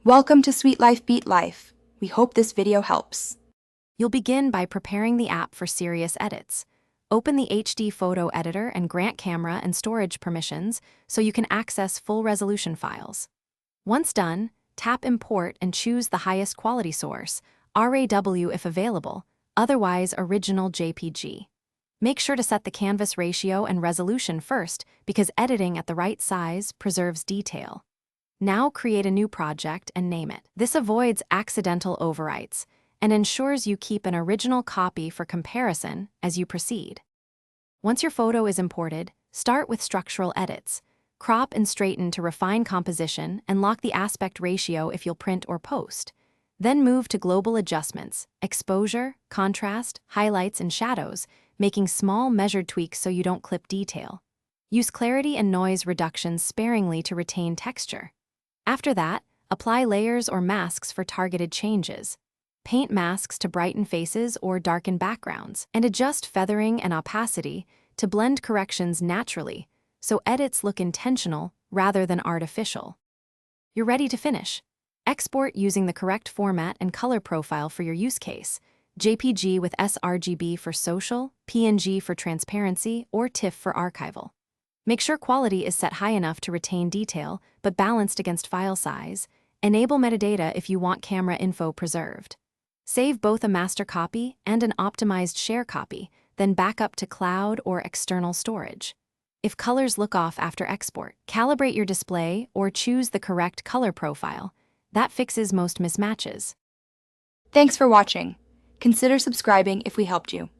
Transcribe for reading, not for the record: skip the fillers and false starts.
Welcome to Sweet Life Beat Life. We hope this video helps. You'll begin by preparing the app for serious edits. Open the HD photo editor and grant camera and storage permissions so you can access full-resolution files. Once done, tap Import and choose the highest quality source, RAW if available, otherwise original JPG. Make sure to set the canvas ratio and resolution first because editing at the right size preserves detail. Now create a new project and name it. This avoids accidental overwrites and ensures you keep an original copy for comparison as you proceed. Once your photo is imported, start with structural edits. Crop and straighten to refine composition and lock the aspect ratio if you'll print or post. Then move to global adjustments, exposure, contrast, highlights, and shadows, making small measured tweaks so you don't clip detail. Use clarity and noise reductions sparingly to retain texture. After that, apply layers or masks for targeted changes. Paint masks to brighten faces or darken backgrounds, and adjust feathering and opacity to blend corrections naturally so edits look intentional rather than artificial. You're ready to finish. Export using the correct format and color profile for your use case. JPG with sRGB for social, PNG for transparency, or TIFF for archival. Make sure quality is set high enough to retain detail, but balanced against file size. Enable metadata if you want camera info preserved. Save both a master copy and an optimized share copy, then back up to cloud or external storage. If colors look off after export, calibrate your display or choose the correct color profile. That fixes most mismatches. Thanks for watching. Consider subscribing if we helped you.